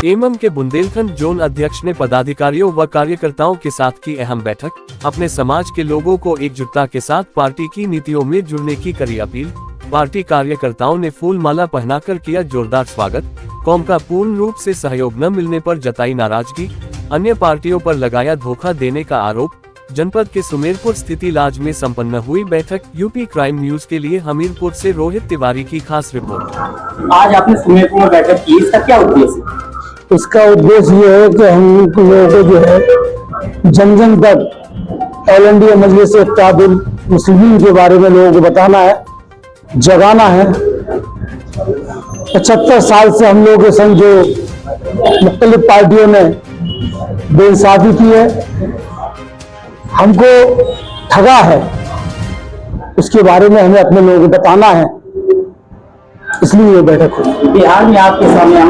MM के Bundelkhand zone अध्यक्ष ने पदाधिकारियों व कार्यकर्ताओं के साथ की अहम बैठक। अपने समाज के लोगों को एकजुटता के साथ पार्टी की नीतियों में जुड़ने की करी अपील। पार्टी कार्यकर्ताओं ने फूल माला पहनाकर किया जोरदार स्वागत। कौम का पूर्ण रूप से सहयोग न मिलने पर जताई नाराजगी। अन्य पार्टियों पर लगाया धोखा देने का आरोप। जनपद के सुमेरपुर स्थित इलाज में संपन्न हुई बैठक। यूपी क्राइम न्यूज के लिए हमीरपुर से रोहित तिवारी की खास रिपोर्ट। आज आपने सुमेरपुर में बैठक की, इसका क्या उद्देश्य? इसका उद्देश्य ये है कि हम लोगों को जो है जन जन तक ऑल इंडिया मजलिस इत्तेहादुल मुस्लिमीन के बारे में लोगों को बताना है, जगाना है। 75 साल से हम लोगों के संग जो मुख्तलिफ पार्टियों ने बेइंसाफी की है, हमको ठगा है, उसके बारे में हमें अपने लोगों को बताना है, इसलिए ये बैठक हुई। बिहार में आपके सामने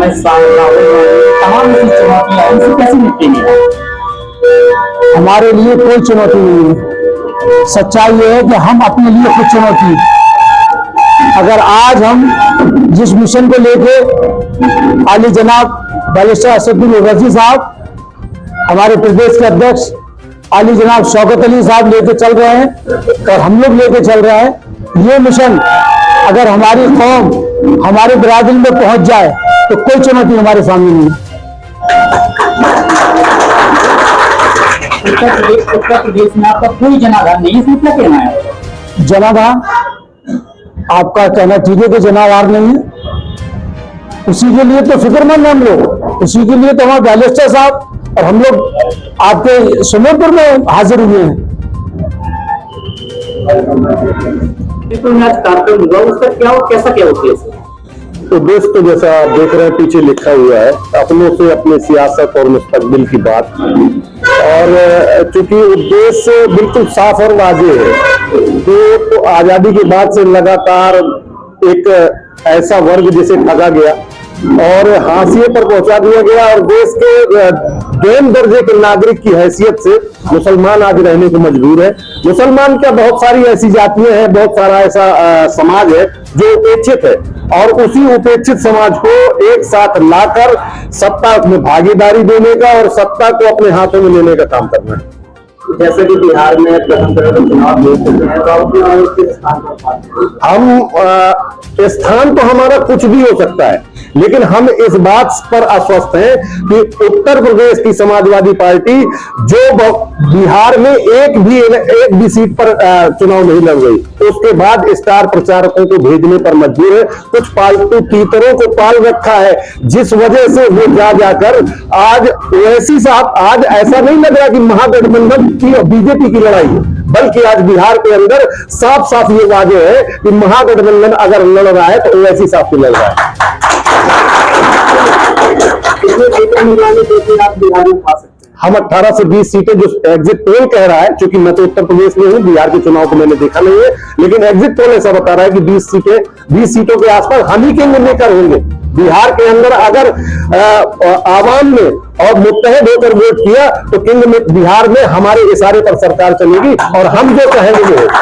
तमाम ऐसी चुनौतियां, इनसे कैसे निपटेंगे? हमारे लिए कोई चुनौती नहीं है। सच्चाई ये है कि हम अपने लिए खुद चुनौती है। अगर आज हम जिस मिशन को लेके आली जनाब बैरिस्टर असदुद्दीन ओवैसी साहब, हमारे प्रदेश के अध्यक्ष आली जनाब शौकत अली साहब लेके चल रहे हैं और हम लोग लेके चल रहे हैं, ये मिशन अगर हमारी कौम, हमारे बिरादरी में पहुंच जाए तो कोई चुनौती हमारे सामने नहीं है। उत्तर प्रदेश में आपका कोई जनाधार नहीं, इसमें क्या कहना है? जनाधार आपका कहना ठीक है कि जनाधार नहीं है, उसी के लिए तो फिक्रमंद हम लोग, उसी के लिए तो हमारे बैरिस्टर साहब और हम लोग आपके सुमेरपुर में हाजिर हुए हैं। कार्यक्रम हुआ, उसका क्या और कैसा क्या उद्देश्य? उद्देश्य तो जैसा आप देख रहे हैं पीछे लिखा हुआ है, अपनों से अपने सियासत और मुस्तकबिल की बात। और चूंकि उद्देश्य बिल्कुल साफ और वाज़ेह है, तो आजादी के बाद से लगातार एक ऐसा वर्ग जिसे ठगा गया और हाशिए पर पहुंचा दिया गया और देश के दोम दर्जे के नागरिक की हैसियत से मुसलमान आज रहने को मजबूर है। मुसलमान क्या, बहुत सारी ऐसी जातियां हैं, बहुत सारा ऐसा समाज है जो उपेक्षित है, और उसी उपेक्षित समाज को एक साथ लाकर सत्ता में भागीदारी देने का और सत्ता को अपने हाथों में लेने का काम करना है। जैसे कि बिहार में प्रथम चरण का चुनाव देख सकते हैं, हम स्थान तो हमारा कुछ भी हो सकता है, लेकिन हम इस बात पर आश्वस्त हैं कि उत्तर प्रदेश की समाजवादी पार्टी जो बिहार में एक भी सीट पर चुनाव नहीं लड़ गई, उसके बाद स्टार प्रचारकों को भेजने पर मजबूर है। कुछ पालतू तीतरों को पाल रखा है, जिस वजह से वो जाकर आज ओवैसी साहब, आज ऐसा नहीं लग रहा कि महागठबंधन की और बीजेपी की लड़ाई है, बल्कि आज बिहार के अंदर साफ साफ ये वाज़ेह है कि महागठबंधन अगर लड़ रहा है तो ओवैसी साहब से लड़ रहा है। हम 18 से 20 सीटें, जो एग्जिट पोल कह रहा है, क्योंकि मैं तो उत्तर प्रदेश में हूं, बिहार के चुनाव को मैंने देखा नहीं है, लेकिन एग्जिट पोल ऐसा बता रहा है कि 20 सीटों के आसपास हम ही केंद्र लेकर होंगे। बिहार के अंदर अगर आवाम ने और मुत्तहिद होकर वोट किया तो केंद्र में, बिहार में हमारे इशारे पर सरकार चलेगी और हम जो कहेंगे वो होगा।